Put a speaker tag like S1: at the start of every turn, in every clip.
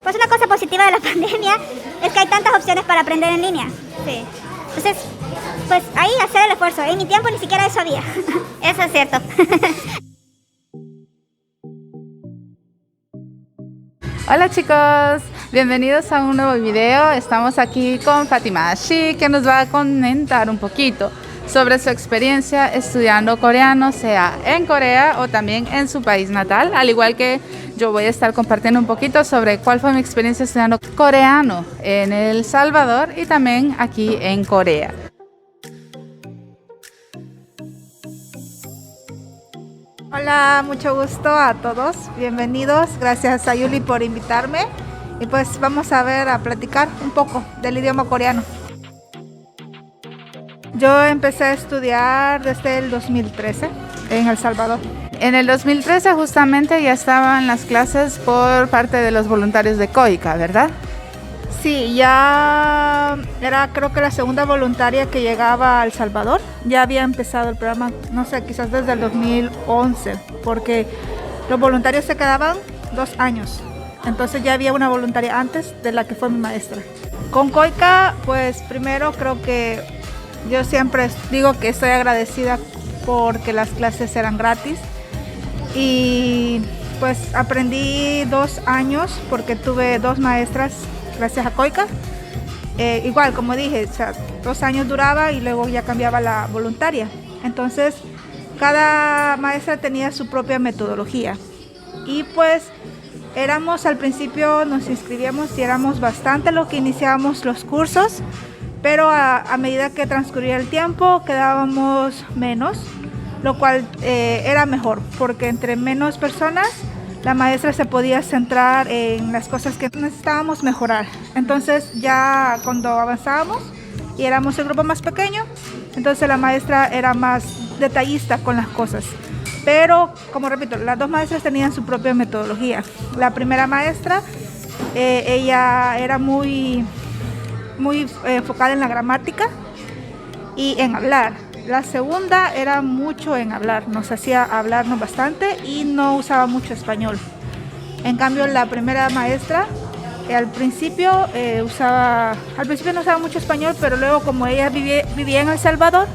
S1: Pues una cosa positiva de la pandemia es que hay tantas opciones para aprender en línea. Sí. Entonces, pues ahí hacer el esfuerzo. En mi tiempo ni siquiera eso había. Eso es cierto.
S2: Hola chicos, bienvenidos a un nuevo video. Estamos aquí con Fátima Ashi, que nos va a comentar un poquito sobre su experiencia estudiando coreano, sea en Corea o también en su país natal, al igual que yo voy a estar compartiendo un poquito sobre cuál fue mi experiencia estudiando coreano en El Salvador y también aquí en Corea.
S3: Hola, mucho gusto a todos, bienvenidos, gracias a Yuli por invitarme y pues vamos a platicar un poco del idioma coreano. Yo empecé a estudiar desde el 2013 en El Salvador.
S2: En el 2013 justamente ya estaban las clases por parte de los voluntarios de COICA, ¿verdad?
S3: Sí, ya era creo que la segunda voluntaria que llegaba a El Salvador. Ya había empezado el programa, no sé, quizás desde el 2011, porque los voluntarios se quedaban 2 años. Entonces ya había una voluntaria antes de la que fue mi maestra. Con COICA, pues primero creo que yo siempre digo que estoy agradecida porque las clases eran gratis. Y pues aprendí 2 años porque tuve 2 maestras gracias a COICA. Igual, como dije, o sea, 2 años duraba y luego ya cambiaba la voluntaria. Entonces, cada maestra tenía su propia metodología. Y pues, al principio nos inscribíamos y éramos bastante los que iniciábamos los cursos, pero a medida que transcurría el tiempo quedábamos menos, lo cual era mejor, porque entre menos personas la maestra se podía centrar en las cosas que necesitábamos mejorar. Entonces ya cuando avanzábamos y éramos el grupo más pequeño, entonces la maestra era más detallista con las cosas. Pero, como repito, las 2 maestras tenían su propia metodología. La primera maestra, ella era muy enfocada en la gramática y en hablar. La segunda era mucho en hablar, nos hacía hablarnos bastante y no usaba mucho español. En cambio, la primera maestra al principio no usaba mucho español, pero luego como ella vivía en El Salvador,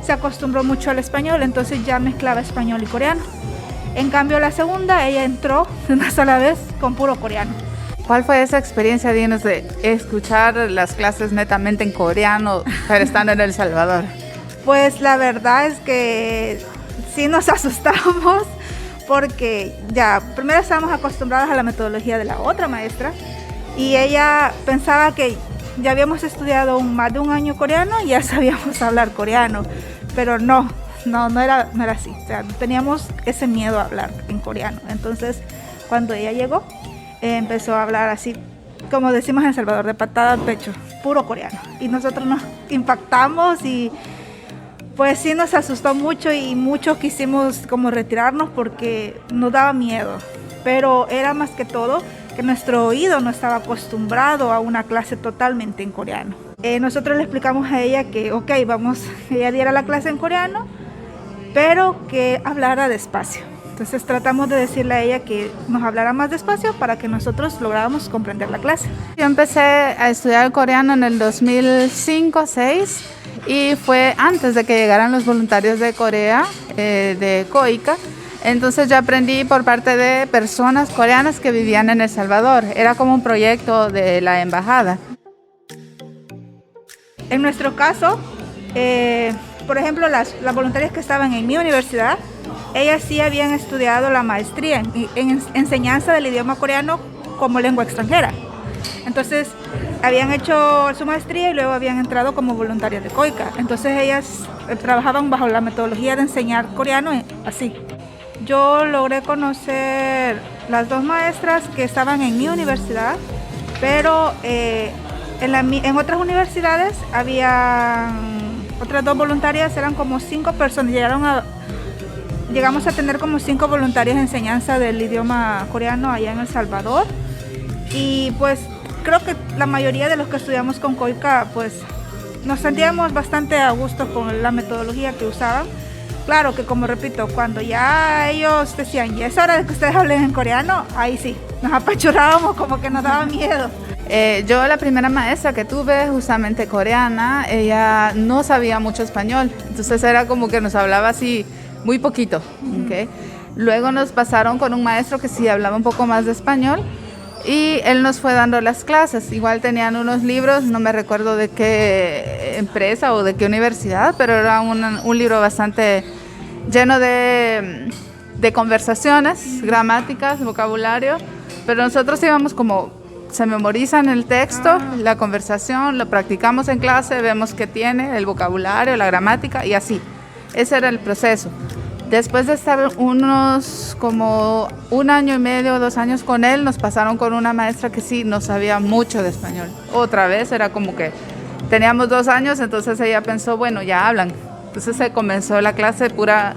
S3: se acostumbró mucho al español, entonces ya mezclaba español y coreano. En cambio, la segunda, ella entró de una sola vez con puro coreano.
S2: ¿Cuál fue esa experiencia, Dinos, de escuchar las clases netamente en coreano, pero estando en El Salvador?
S3: Pues la verdad es que sí nos asustamos porque ya primero estábamos acostumbrados a la metodología de la otra maestra y ella pensaba que ya habíamos estudiado más de un año coreano y ya sabíamos hablar coreano, pero no era así, o sea, teníamos ese miedo a hablar en coreano. Entonces cuando ella llegó empezó a hablar así, como decimos en El Salvador, de patada al pecho, puro coreano, y nosotros nos impactamos y pues sí nos asustó mucho y muchos quisimos como retirarnos porque nos daba miedo, pero era más que todo que nuestro oído no estaba acostumbrado a una clase totalmente en coreano. Nosotros le explicamos a ella que ella diera la clase en coreano, pero que hablara despacio. Entonces tratamos de decirle a ella que nos hablara más despacio para que nosotros lográramos comprender la clase.
S2: Yo empecé a estudiar coreano en el 2005-06 y fue antes de que llegaran los voluntarios de Corea, de COICA. Entonces yo aprendí por parte de personas coreanas que vivían en El Salvador. Era como un proyecto de la embajada.
S3: En nuestro caso, por ejemplo, las voluntarias que estaban en mi universidad, ellas sí habían estudiado la maestría en enseñanza del idioma coreano como lengua extranjera. Entonces habían hecho su maestría y luego habían entrado como voluntarias de COICA. Entonces ellas trabajaban bajo la metodología de enseñar coreano así. Yo logré conocer las 2 maestras que estaban en mi universidad, pero en otras universidades había otras 2 voluntarias, eran como 5 personas. Llegamos a tener como 5 voluntarios de enseñanza del idioma coreano allá en El Salvador. Y pues creo que la mayoría de los que estudiamos con COICA pues nos sentíamos bastante a gusto con la metodología que usaban. Claro que, como repito, cuando ya ellos decían, ya es hora de que ustedes hablen en coreano, ahí sí, nos apachurrábamos, como que nos daba miedo.
S2: Yo la primera maestra que tuve, justamente coreana, ella no sabía mucho español, entonces era como que nos hablaba así muy poquito, ¿okay? Luego nos pasaron con un maestro que sí hablaba un poco más de español y él nos fue dando las clases. Igual tenían unos libros, no me recuerdo de qué empresa o de qué universidad, pero era un libro bastante lleno de conversaciones, gramáticas, vocabulario, pero nosotros íbamos como... Se memorizan el texto, la conversación, lo practicamos en clase, vemos qué tiene, el vocabulario, la gramática y así. Ese era el proceso. Después de estar unos como 1 año y medio, 2 años con él, nos pasaron con una maestra que sí no sabía mucho de español. Otra vez era como que teníamos 2 años, entonces ella pensó, bueno, ya hablan. Entonces se comenzó la clase pura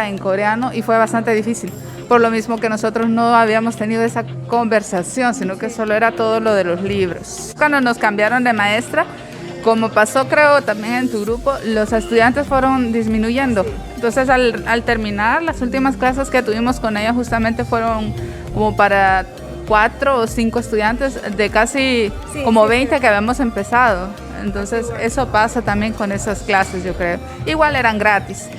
S2: en coreano y fue bastante difícil. Por lo mismo que nosotros no habíamos tenido esa conversación, sino que solo era todo lo de los libros. Cuando nos cambiaron de maestra, como pasó creo también en tu grupo, los estudiantes fueron disminuyendo. Entonces al terminar, las últimas clases que tuvimos con ella justamente fueron como para 4 o 5 estudiantes de casi como 20 que habíamos empezado. Entonces eso pasa también con esas clases, yo creo. Igual eran gratis.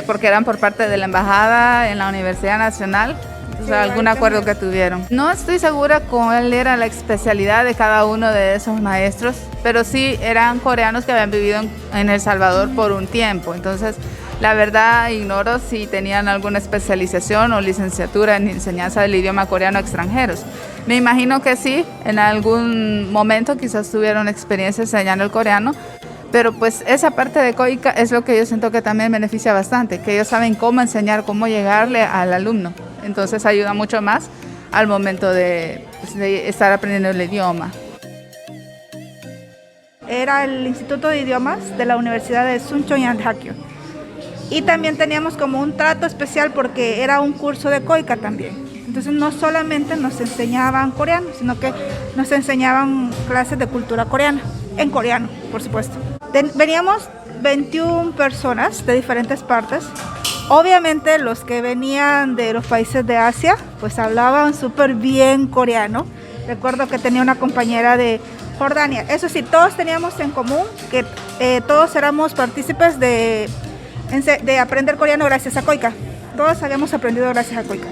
S2: Porque eran por parte de la embajada en la Universidad Nacional, o sea, algún acuerdo que tuvieron. No estoy segura cuál era la especialidad de cada uno de esos maestros, pero sí eran coreanos que habían vivido en El Salvador por un tiempo, entonces la verdad ignoro si tenían alguna especialización o licenciatura en enseñanza del idioma coreano a extranjeros. Me imagino que sí, en algún momento quizás tuvieron experiencia enseñando el coreano, pero pues esa parte de COICA es lo que yo siento que también beneficia bastante, que ellos saben cómo enseñar, cómo llegarle al alumno. Entonces ayuda mucho más al momento de estar aprendiendo el idioma.
S3: Era el Instituto de Idiomas de la Universidad de Suncheon-Hakyo. Y también teníamos como un trato especial porque era un curso de COICA también. Entonces no solamente nos enseñaban coreano, sino que nos enseñaban clases de cultura coreana, en coreano, por supuesto. Veníamos 21 personas de diferentes partes. Obviamente los que venían de los países de Asia, pues hablaban súper bien coreano. Recuerdo que tenía una compañera de Jordania. Eso sí, todos teníamos en común que todos éramos partícipes de aprender coreano gracias a COICA. Todos habíamos aprendido gracias a COICA.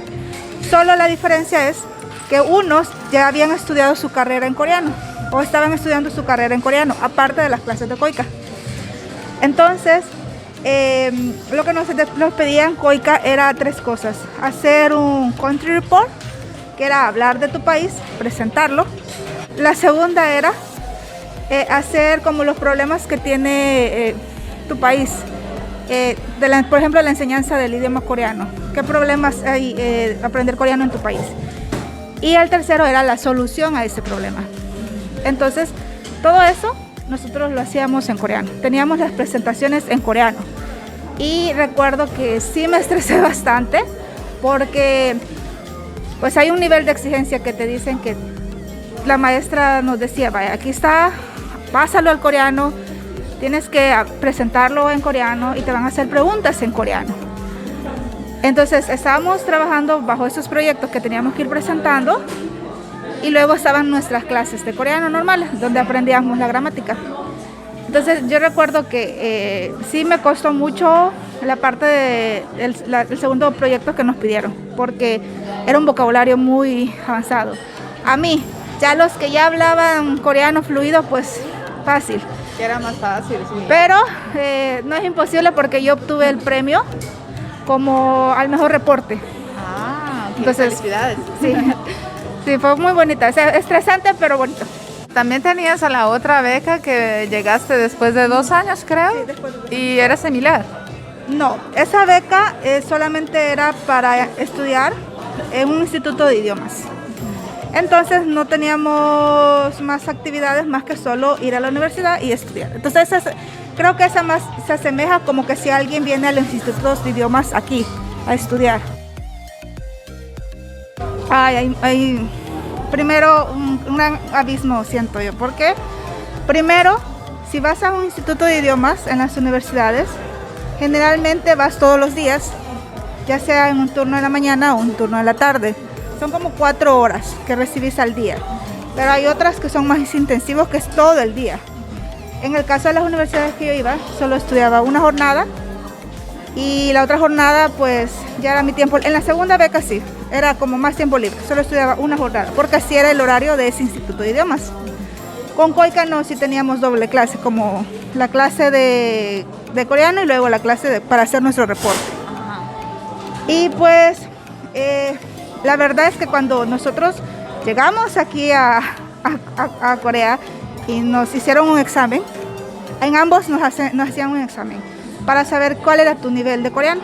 S3: Solo la diferencia es que unos ya habían estudiado su carrera en coreano o estaban estudiando su carrera en coreano, aparte de las clases de COICA. Entonces, lo que nos pedían COICA era 3 cosas. Hacer un country report, que era hablar de tu país, presentarlo. La segunda era hacer como los problemas que tiene tu país. Por ejemplo, la enseñanza del idioma coreano. ¿Qué problemas hay aprender coreano en tu país? Y el tercero era la solución a ese problema. Entonces, todo eso nosotros lo hacíamos en coreano. Teníamos las presentaciones en coreano. Y recuerdo que sí me estresé bastante porque pues hay un nivel de exigencia que te dicen que la maestra nos decía, vaya, aquí está, pásalo al coreano, tienes que presentarlo en coreano y te van a hacer preguntas en coreano. Entonces estábamos trabajando bajo esos proyectos que teníamos que ir presentando y luego estaban nuestras clases de coreano normales, donde aprendíamos la gramática. Entonces yo recuerdo que sí me costó mucho la parte del segundo proyecto que nos pidieron, porque era un vocabulario muy avanzado. A mí, ya los que ya hablaban coreano fluido, pues fácil.
S2: Que era más fácil, sí.
S3: Pero no es imposible porque yo obtuve el premio como al mejor reporte.
S2: Ah, ok.
S3: Entonces,
S2: Felicidades.
S3: Sí, sí, fue muy bonita. O sea, estresante, pero bonito.
S2: También tenías a la otra beca que llegaste después de 2 años, creo,
S3: Sí, después de 2 años.
S2: y era similar.
S3: No, esa beca solamente era para estudiar en un instituto de idiomas. Entonces no teníamos más actividades más que solo ir a la universidad y estudiar. Entonces creo que esa más se asemeja como que si alguien viene a los institutos de idiomas aquí a estudiar. Hay primero un gran abismo, siento yo. ¿Por qué? Primero, si vas a un instituto de idiomas en las universidades, generalmente vas todos los días, ya sea en un turno de la mañana o un turno de la tarde. son como 4 horas que recibís al día. Pero hay otras que son más intensivos, que es todo el día. En el caso de las universidades que yo iba, solo estudiaba una jornada y la otra jornada pues ya era mi tiempo. En la segunda beca sí, era como más tiempo libre, solo estudiaba una jornada, porque así era el horario de ese instituto de idiomas. Con COICA no, sí teníamos doble clase, como la clase de coreano y luego la clase para hacer nuestro reporte. Y pues la verdad es que cuando nosotros llegamos aquí a Corea y nos hicieron un examen, en ambos nos hacían un examen para saber cuál era tu nivel de coreano.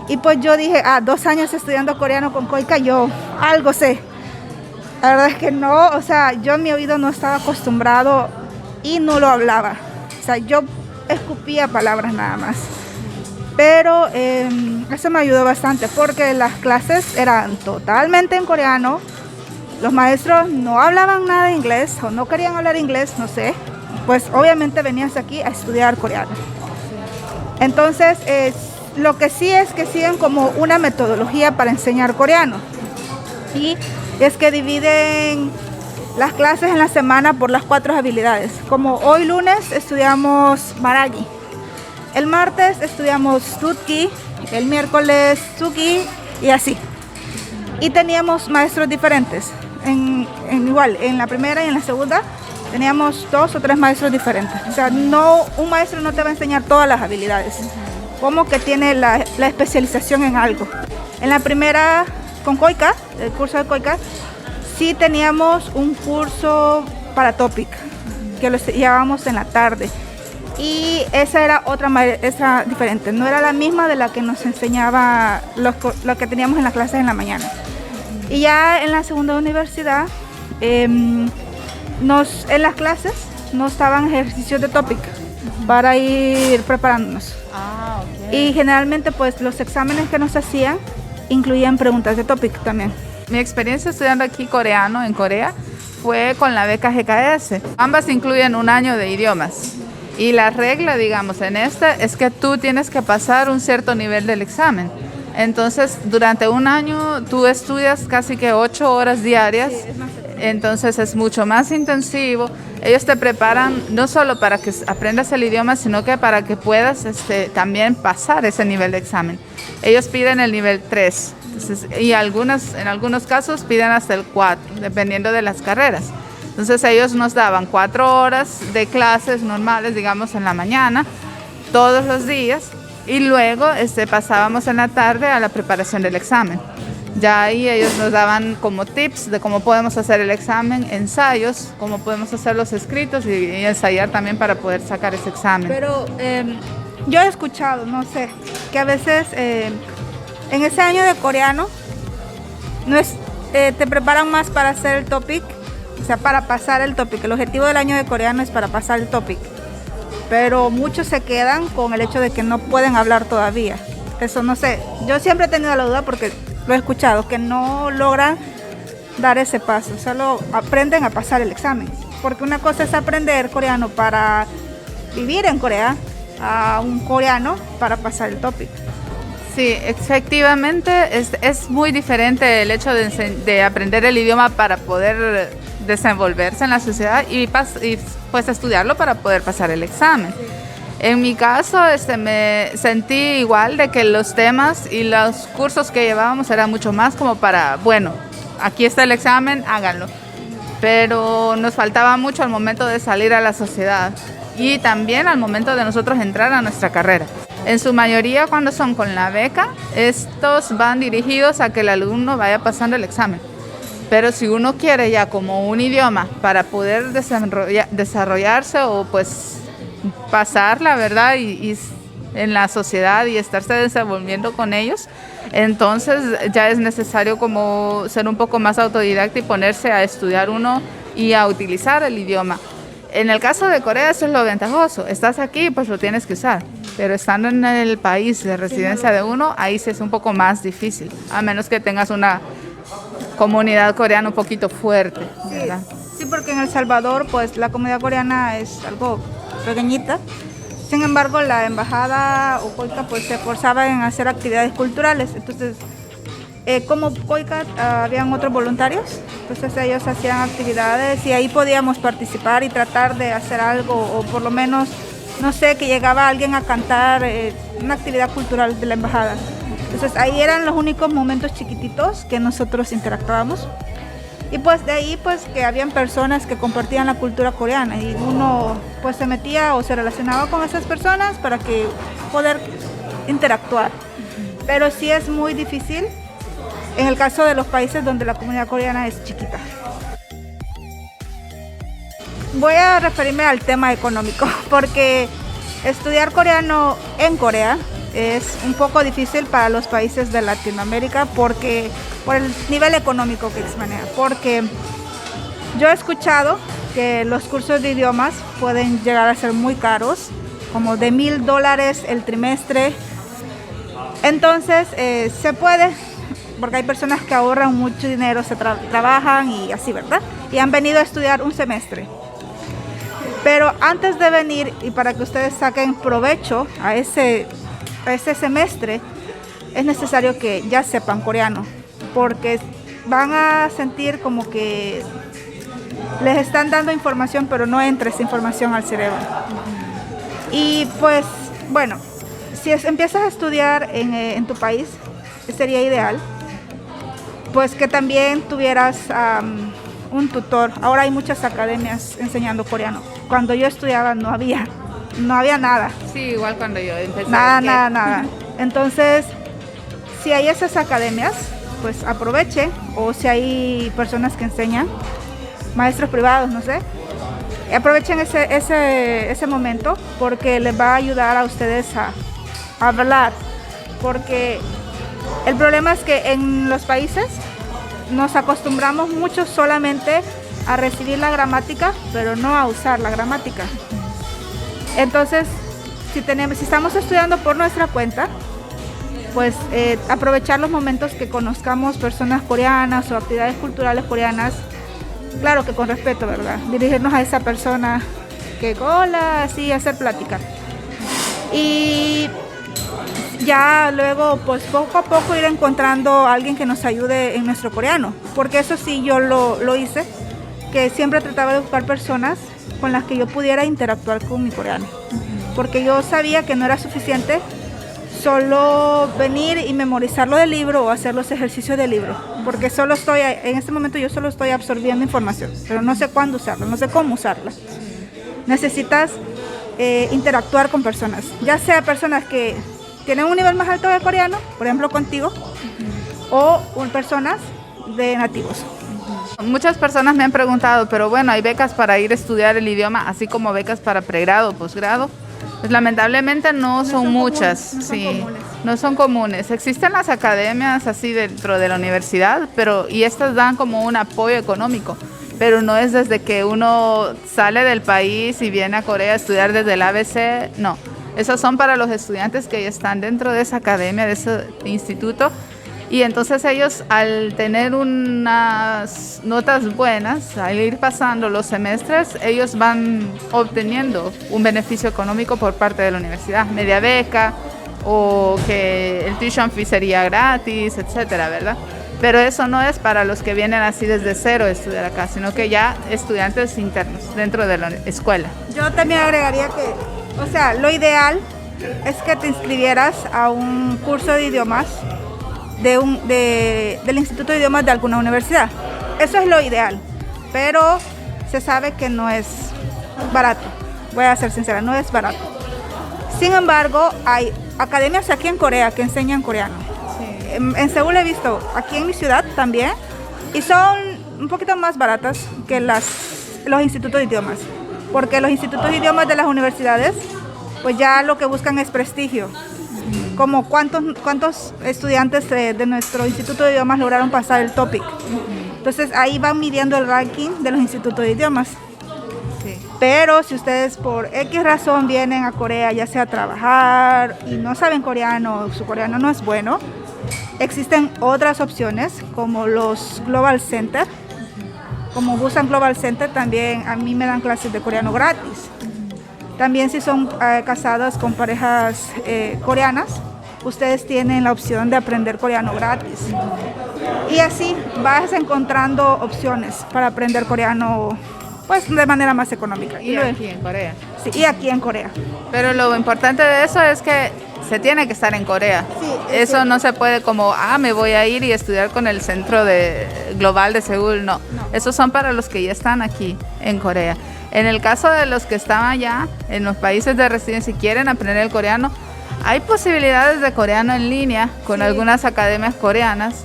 S3: Y pues yo dije, 2 años estudiando coreano con COICA, yo algo sé. La verdad es que no, o sea, yo mi oído no estaba acostumbrado y no lo hablaba. O sea, yo escupía palabras nada más. Pero eso me ayudó bastante porque las clases eran totalmente en coreano. Los maestros no hablaban nada de inglés o no querían hablar inglés, no sé. Pues obviamente venías aquí a estudiar coreano. Entonces, lo que sí es que siguen como una metodología para enseñar coreano. Y es que dividen las clases en la semana por las 4 habilidades. Como hoy lunes estudiamos Maragi. El martes estudiamos Tutki, el miércoles Suki y así. Y teníamos maestros diferentes. Igual, en la primera y en la segunda teníamos 2 o 3 maestros diferentes. O sea, un maestro no te va a enseñar todas las habilidades. Como que tiene la especialización en algo. En la primera, con COICA, el curso de COICA, sí teníamos un curso para Topic, que lo llevábamos en la tarde. Y esa era otra maestra diferente, no era la misma de la que nos enseñaba lo que teníamos en las clases en la mañana. Y ya en la segunda universidad, en las clases nos daban ejercicios de Topic para ir preparándonos. Okay. Y generalmente pues los exámenes que nos hacían incluían preguntas de Topic también.
S2: Mi experiencia estudiando aquí coreano en Corea fue con la beca GKS. Ambas incluyen 1 año de idiomas. Y la regla, digamos, en esta es que tú tienes que pasar un cierto nivel del examen. Entonces, durante 1 año tú estudias casi que 8 horas diarias. Sí, entonces es mucho más intensivo. Ellos te preparan no solo para que aprendas el idioma, sino que para que puedas también pasar ese nivel de examen. Ellos piden el nivel 3 entonces, y en algunos casos piden hasta el 4, dependiendo de las carreras. Entonces ellos nos daban 4 horas de clases normales, digamos, en la mañana, todos los días, y luego pasábamos en la tarde a la preparación del examen. Ya ahí ellos nos daban como tips de cómo podemos hacer el examen, ensayos, cómo podemos hacer los escritos y ensayar también para poder sacar ese examen.
S3: Pero yo he escuchado, no sé, que a veces en ese año de coreano te preparan más para hacer el topic. O sea, para pasar el topic. El objetivo del año de coreano es para pasar el topic. Pero muchos se quedan con el hecho de que no pueden hablar todavía. Eso no sé. Yo siempre he tenido la duda porque lo he escuchado, que no logran dar ese paso. Solo aprenden a pasar el examen. Porque una cosa es aprender coreano para vivir en Corea, a un coreano para pasar el topic.
S2: Sí, efectivamente es muy diferente el hecho de aprender el idioma para poder desenvolverse en la sociedad y pues estudiarlo para poder pasar el examen. Sí. En mi caso me sentí igual de que los temas y los cursos que llevábamos eran mucho más como para, bueno, aquí está el examen, háganlo. Pero nos faltaba mucho al momento de salir a la sociedad y también al momento de nosotros entrar a nuestra carrera. En su mayoría, cuando son con la beca, estos van dirigidos a que el alumno vaya pasando el examen. Pero si uno quiere ya como un idioma para poder desarrollarse o pues pasar la verdad y en la sociedad y estarse desenvolviendo con ellos, entonces ya es necesario como ser un poco más autodidacta y ponerse a estudiar uno y a utilizar el idioma. En el caso de Corea eso es lo ventajoso, estás aquí pues lo tienes que usar, pero estando en el país de residencia de uno, ahí sí es un poco más difícil, a menos que tengas una comunidad coreana un poquito fuerte, ¿verdad?
S3: Sí, porque en El Salvador pues la comunidad coreana es algo pequeñita. Sin embargo, la embajada o COICA pues se esforzaba en hacer actividades culturales. Entonces, Como COICAT, habían otros voluntarios, entonces ellos hacían actividades y ahí podíamos participar y tratar de hacer algo, o por lo menos, no sé, que llegaba alguien a cantar una actividad cultural de la embajada. Entonces ahí eran los únicos momentos chiquititos que nosotros interactuábamos. Y pues de ahí pues que habían personas que compartían la cultura coreana y uno pues se metía o se relacionaba con esas personas para que poder interactuar. Pero sí es muy difícil en el caso de los países donde la comunidad coreana es chiquita. Voy a referirme al tema económico porque estudiar coreano en Corea es un poco difícil para los países de Latinoamérica por el nivel económico que se maneja. Porque yo he escuchado que los cursos de idiomas pueden llegar a ser muy caros, como de $1,000 el trimestre. Entonces se puede, porque hay personas que ahorran mucho dinero, trabajan y así, ¿verdad? Y han venido a estudiar un semestre. Pero antes de venir y para que ustedes saquen provecho a ese semestre, es necesario que ya sepan coreano, porque van a sentir como que les están dando información, pero no entra esa información al cerebro. Y pues, bueno, si empiezas a estudiar en tu país, sería ideal, pues que también tuvieras un tutor. Ahora hay muchas academias enseñando coreano. Cuando yo estudiaba no había nada.
S2: Sí, igual cuando yo empecé.
S3: Nada. Entonces, si hay esas academias, pues aprovechen, o si hay personas que enseñan, maestros privados, no sé, aprovechen ese momento porque les va a ayudar a ustedes a hablar, porque el problema es que en los países nos acostumbramos mucho solamente a recibir la gramática, pero no a usar la gramática. Entonces, si estamos estudiando por nuestra cuenta, pues aprovechar los momentos que conozcamos personas coreanas o actividades culturales coreanas, claro que con respeto, ¿verdad? Dirigirnos a esa persona que hola, así, hacer plática. Y ya luego, pues poco a poco ir encontrando a alguien que nos ayude en nuestro coreano, porque eso sí yo lo hice, que siempre trataba de buscar personas con las que yo pudiera interactuar con mi coreano, porque yo sabía que no era suficiente solo venir y memorizarlo del libro o hacer los ejercicios del libro, porque en este momento yo solo estoy absorbiendo información, pero no sé cuándo usarla, no sé cómo usarla. Necesitas interactuar con personas, ya sea personas que tienen un nivel más alto de coreano, por ejemplo contigo, o personas de nativos.
S2: Muchas personas me han preguntado, pero bueno, hay becas para ir a estudiar el idioma, así como becas para pregrado, posgrado. Pues lamentablemente no son muchas, no son comunes. Existen las academias así dentro de la universidad, y estas dan como un apoyo económico, pero no es desde que uno sale del país y viene a Corea a estudiar desde el ABC, no. Esas son para los estudiantes que ya están dentro de esa academia, de ese instituto. Y entonces ellos, al tener unas notas buenas, al ir pasando los semestres, ellos van obteniendo un beneficio económico por parte de la universidad, media beca o que el tuition fee sería gratis, etcétera, ¿verdad? Pero eso no es para los que vienen así desde cero a estudiar acá, sino que ya estudiantes internos dentro de la escuela.
S3: Yo también agregaría que, lo ideal es que te inscribieras a un curso de idiomas del Instituto de Idiomas de alguna universidad. Eso es lo ideal, pero se sabe que no es barato. Voy a ser sincera, no es barato. Sin embargo, hay academias aquí en Corea que enseñan coreano. Sí. En Seúl he visto, aquí en mi ciudad también, y son un poquito más baratas que los institutos de idiomas, porque los institutos de idiomas de las universidades, pues ya lo que buscan es prestigio. Como cuántos estudiantes de nuestro Instituto de Idiomas lograron pasar el TOPIK. Entonces ahí van midiendo el ranking de los institutos de idiomas. Sí. Pero si ustedes por X razón vienen a Corea, ya sea a trabajar y no saben coreano, su coreano no es bueno, existen otras opciones como los Global Center. Como Busan Global Center, también a mí me dan clases de coreano gratis. También si son casadas con parejas coreanas, ustedes tienen la opción de aprender coreano gratis. Y así vas encontrando opciones para aprender coreano pues de manera más económica.
S2: Y aquí en Corea.
S3: Sí, y aquí en Corea.
S2: Pero lo importante de eso es que se tiene que estar en Corea.
S3: Sí,
S2: eso no se puede como, me voy a ir y estudiar con el Centro Global de Seúl. No, esos son para los que ya están aquí en Corea. En el caso de los que están allá, en los países de residencia y quieren aprender el coreano, hay posibilidades de coreano en línea con algunas academias coreanas.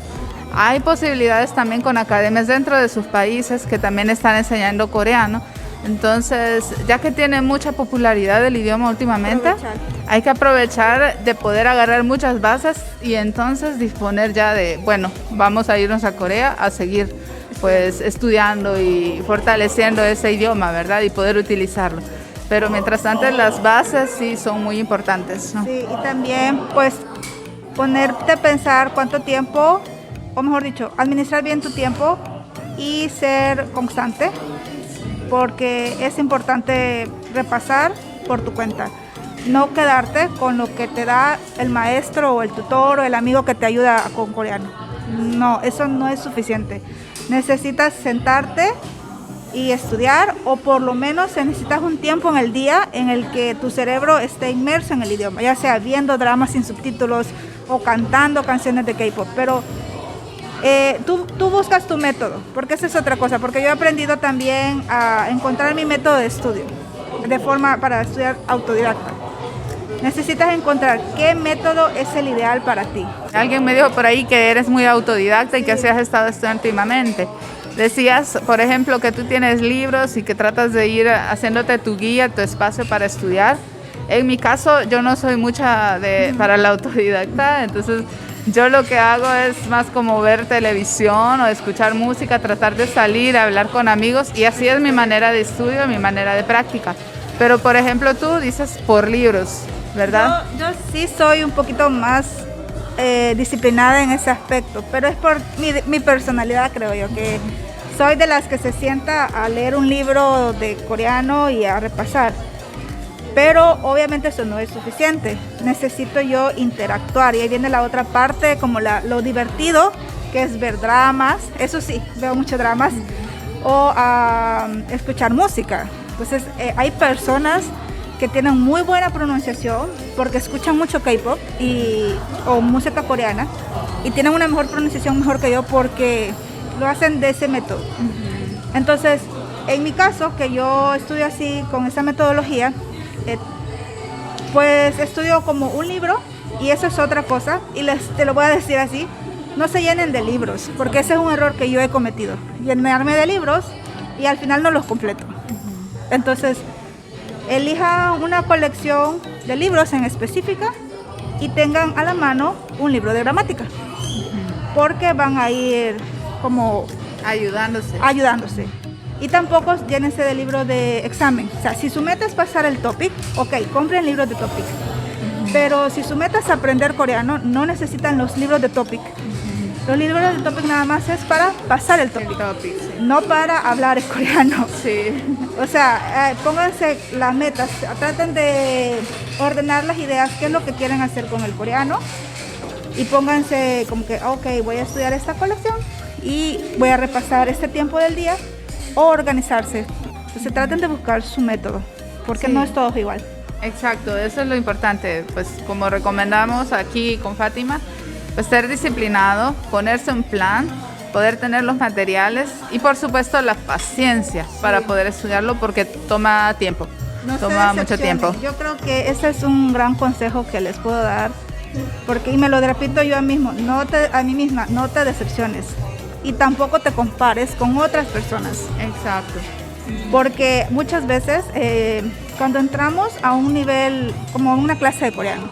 S2: Hay posibilidades también con academias dentro de sus países que también están enseñando coreano. Entonces, ya que tiene mucha popularidad el idioma últimamente, hay que aprovechar de poder agarrar muchas bases y entonces disponer ya de, bueno, vamos a irnos a Corea a seguir pues estudiando y fortaleciendo ese idioma, ¿verdad? Y poder utilizarlo. Pero mientras tanto las bases sí son muy importantes, ¿no?
S3: Sí, y también pues ponerte a pensar cuánto tiempo, o mejor dicho, administrar bien tu tiempo y ser constante, porque es importante repasar por tu cuenta. No quedarte con lo que te da el maestro o el tutor o el amigo que te ayuda con coreano. No, eso no es suficiente. Necesitas sentarte y estudiar, o por lo menos necesitas un tiempo en el día en el que tu cerebro esté inmerso en el idioma, ya sea viendo dramas sin subtítulos o cantando canciones de K-pop. Pero tú buscas tu método, porque esa es otra cosa, porque yo he aprendido también a encontrar mi método de estudio, de forma para estudiar autodidacta. Necesitas encontrar qué método es el ideal para ti.
S2: Alguien me dijo por ahí que eres muy autodidacta y que así has estado estudiando últimamente. Decías, por ejemplo, que tú tienes libros y que tratas de ir haciéndote tu guía, tu espacio para estudiar. En mi caso, yo no soy mucha para la autodidacta, entonces yo lo que hago es más como ver televisión o escuchar música, tratar de salir, hablar con amigos, y así es mi manera de estudio, mi manera de práctica. Pero, por ejemplo, tú dices por libros, ¿verdad?
S3: Yo sí soy un poquito más disciplinada en ese aspecto, pero es por mi personalidad, creo yo, que soy de las que se sienta a leer un libro de coreano y a repasar. Pero obviamente eso no es suficiente. Necesito yo interactuar, y ahí viene la otra parte, como lo divertido, que es ver dramas. Eso sí, veo muchos dramas, o escuchar música. Entonces hay personas que tienen muy buena pronunciación porque escuchan mucho K-pop o música coreana, y tienen una mejor pronunciación mejor que yo porque lo hacen de ese método. Entonces, en mi caso, que yo estudio así con esa metodología, pues estudio como un libro, y eso es otra cosa, y te lo voy a decir así: no se llenen de libros, porque ese es un error que yo he cometido, llenarme de libros y al final no los completo. Entonces, elija una colección de libros en específica y tengan a la mano un libro de gramática, porque van a ir como ayudándose. Y tampoco llénense de libros de examen. O sea, si su meta es pasar el topic, ok, compren libros de topic. Pero si su meta es aprender coreano, no necesitan los libros de topic. Los libros de topic nada más es para pasar el topic,
S2: Sí.
S3: no para hablar en coreano.
S2: Sí.
S3: O sea, pónganse las metas, traten de ordenar las ideas, qué es lo que quieren hacer con el coreano, y pónganse como que, ok, voy a estudiar esta colección y voy a repasar este tiempo del día, o organizarse. Entonces traten de buscar su método, porque
S2: Sí.
S3: no es todo igual.
S2: Exacto, eso es lo importante, pues como recomendamos aquí con Fátima, pues ser disciplinado, ponerse un plan, poder tener los materiales y por supuesto la paciencia para poder estudiarlo, porque toma tiempo, toma mucho tiempo.
S3: Yo creo que ese es un gran consejo que les puedo dar, porque, y me lo repito yo a mí misma, no te decepciones y tampoco te compares con otras personas.
S2: Exacto.
S3: Porque muchas veces cuando entramos a un nivel, como una clase de coreano,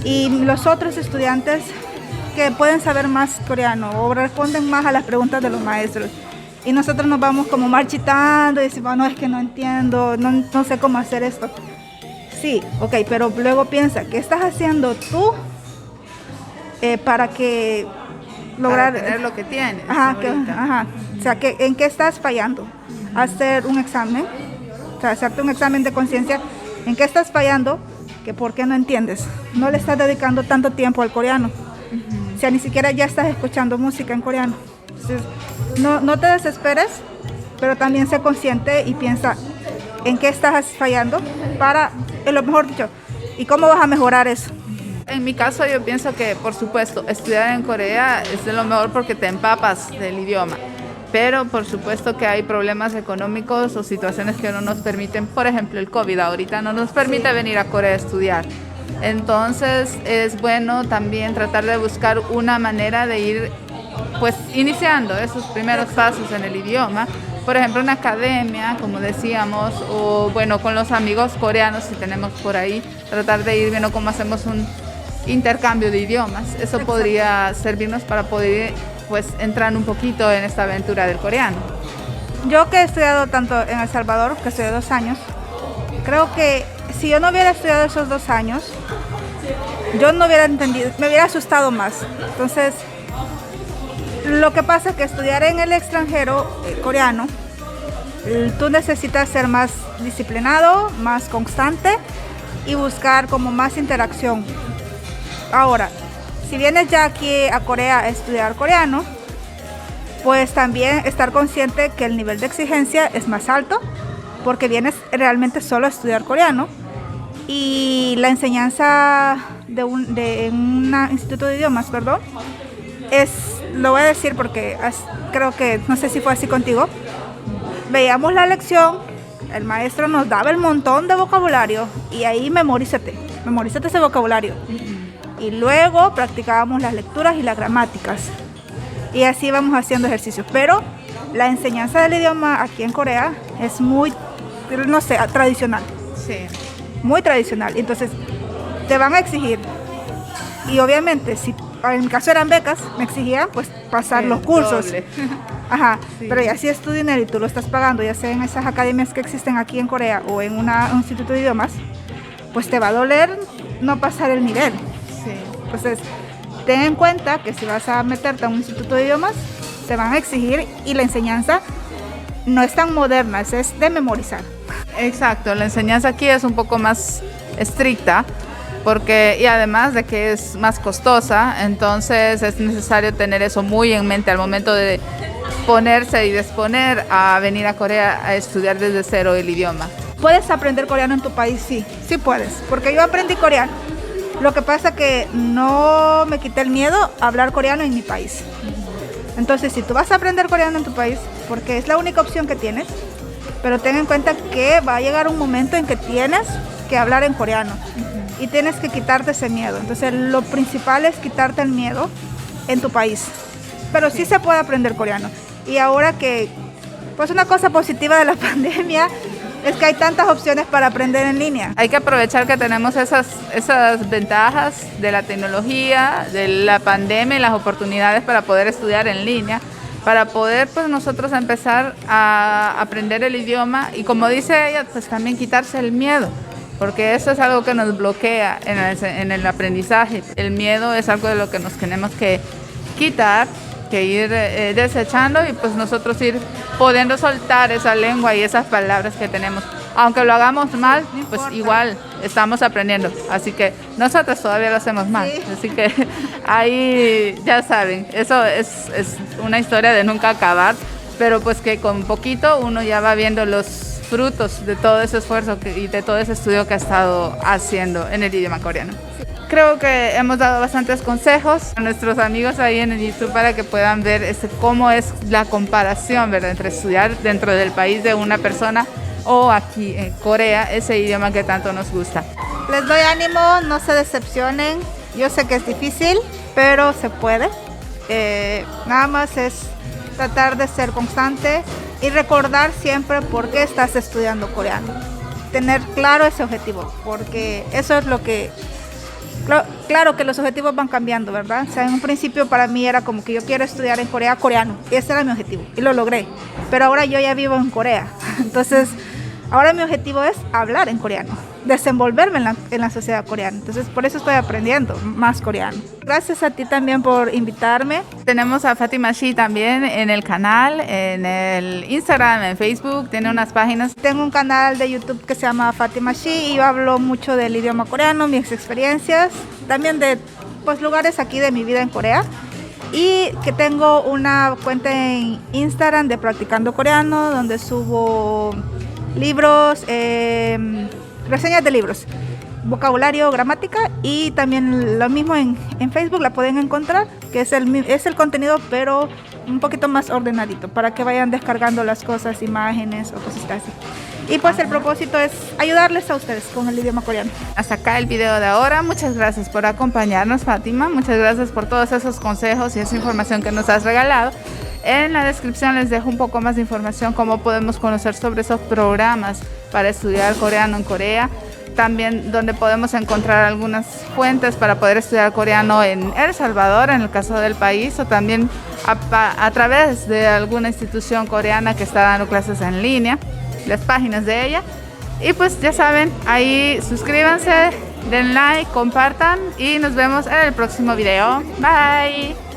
S3: y los otros estudiantes que pueden saber más coreano o responden más a las preguntas de los maestros, y nosotros nos vamos como marchitando y decimos, no, es que no entiendo, no sé cómo hacer esto. Sí, ok, pero luego piensa, ¿qué estás haciendo tú para lograr
S2: tener lo que tienes?
S3: Ajá,
S2: ahorita.
S3: O sea, ¿en qué estás fallando? Hacer un examen, o sea, hacerte un examen de conciencia, ¿en qué estás fallando? que por qué no entiendes, no le estás dedicando tanto tiempo al coreano. O sea, ni siquiera ya estás escuchando música en coreano. Entonces, no te desesperes, pero también sé consciente y piensa en qué estás fallando para, lo mejor dicho, y cómo vas a mejorar eso.
S2: En mi caso yo pienso que, por supuesto, estudiar en Corea es de lo mejor porque te empapas del idioma. Pero por supuesto que hay problemas económicos o situaciones que no nos permiten, por ejemplo el COVID ahorita no nos permite venir a Corea a estudiar. Entonces es bueno también tratar de buscar una manera de ir pues iniciando esos primeros pasos en el idioma. Por ejemplo, una academia, como decíamos, o bueno, con los amigos coreanos si tenemos por ahí, tratar de ir viendo cómo hacemos un intercambio de idiomas. Eso podría servirnos para poder pues entrar un poquito en esta aventura del coreano.
S3: Yo que he estudiado tanto en El Salvador, que estudié 2 años, creo que si yo no hubiera estudiado esos 2 años, yo no hubiera entendido, me hubiera asustado más. Entonces, lo que pasa es que estudiar en el extranjero coreano, tú necesitas ser más disciplinado, más constante y buscar como más interacción. Ahora, si vienes ya aquí a Corea a estudiar coreano, pues también estar consciente que el nivel de exigencia es más alto porque vienes realmente solo a estudiar coreano y la enseñanza de un instituto de idiomas, perdón, lo voy a decir porque creo que, no sé si fue así contigo, veíamos la lección, el maestro nos daba el montón de vocabulario y ahí memorízate ese vocabulario. Y luego practicábamos las lecturas y las gramáticas. Y así vamos haciendo ejercicios. Pero la enseñanza del idioma aquí en Corea es muy, no sé, tradicional.
S2: Sí.
S3: Muy tradicional. Entonces, te van a exigir. Y obviamente, si en mi caso eran becas, me exigían pues pasar los cursos.
S2: Doble.
S3: Ajá.
S2: Sí.
S3: Pero ya si es tu dinero y tú lo estás pagando, ya sea en esas academias que existen aquí en Corea o en un instituto de idiomas, pues te va a doler no pasar el nivel.
S2: Sí.
S3: Entonces, ten en cuenta que si vas a meterte a un instituto de idiomas, te van a exigir y la enseñanza no es tan moderna, es de memorizar.
S2: Exacto, la enseñanza aquí es un poco más estricta y además de que es más costosa, entonces es necesario tener eso muy en mente al momento de ponerse y disponer a venir a Corea a estudiar desde cero el idioma.
S3: ¿Puedes aprender coreano en tu país? Sí, sí puedes, porque yo aprendí coreano. Lo que pasa que no me quité el miedo a hablar coreano en mi país. Entonces, si tú vas a aprender coreano en tu país, porque es la única opción que tienes, pero ten en cuenta que va a llegar un momento en que tienes que hablar en coreano y tienes que quitarte ese miedo. Entonces, lo principal es quitarte el miedo en tu país. Pero sí se puede aprender coreano. Y ahora que, pues una cosa positiva de la pandemia es que hay tantas opciones para aprender en línea.
S2: Hay que aprovechar que tenemos esas ventajas de la tecnología, de la pandemia y las oportunidades para poder estudiar en línea, para poder pues nosotros empezar a aprender el idioma y, como dice ella, pues también quitarse el miedo, porque eso es algo que nos bloquea en el aprendizaje. El miedo es algo de lo que nos tenemos que quitar, que ir desechando y pues nosotros ir pudiendo soltar esa lengua y esas palabras que tenemos. Aunque lo hagamos mal, pues igual estamos aprendiendo. Así que nosotros todavía lo hacemos mal. Sí. Así que ahí ya saben, eso es una historia de nunca acabar, pero pues que con poquito uno ya va viendo los frutos de todo ese esfuerzo y de todo ese estudio que ha estado haciendo en el idioma coreano. Creo que hemos dado bastantes consejos a nuestros amigos ahí en el YouTube para que puedan ver cómo es la comparación, ¿verdad?, entre estudiar dentro del país de una persona o aquí en Corea, ese idioma que tanto nos gusta.
S3: Les doy ánimo, no se decepcionen. Yo sé que es difícil, pero se puede. Nada más es tratar de ser constante y recordar siempre por qué estás estudiando coreano. Tener claro ese objetivo, porque eso es lo que... Claro que los objetivos van cambiando, ¿verdad? O sea, en un principio para mí era como que yo quiero estudiar en Corea coreano. Ese era mi objetivo y lo logré. Pero ahora yo ya vivo en Corea. Entonces, ahora mi objetivo es hablar en coreano. desenvolverme en la sociedad coreana. Entonces, por eso estoy aprendiendo más coreano. Gracias a ti también por invitarme.
S2: Tenemos a Fátima Shi también en el canal, en el Instagram, en Facebook, tiene unas páginas.
S3: Tengo un canal de YouTube que se llama Fátima Shi y yo hablo mucho del idioma coreano, mis experiencias, también de pues, lugares aquí de mi vida en Corea. Y que tengo una cuenta en Instagram de Practicando Coreano, donde subo libros, reseñas de libros, vocabulario, gramática, y también lo mismo en Facebook la pueden encontrar, que es el contenido pero un poquito más ordenadito para que vayan descargando las cosas, imágenes o cosas así. Y pues el propósito es ayudarles a ustedes con el idioma coreano.
S2: Hasta acá el video de ahora. Muchas gracias por acompañarnos, Fátima. Muchas gracias por todos esos consejos y esa información que nos has regalado. En la descripción les dejo un poco más de información, cómo podemos conocer sobre esos programas para estudiar coreano en Corea. También donde podemos encontrar algunas fuentes para poder estudiar coreano en El Salvador, en el caso del país, o también a través de alguna institución coreana que está dando clases en línea, las páginas de ella. Y pues ya saben, ahí suscríbanse, den like, compartan y nos vemos en el próximo video. Bye.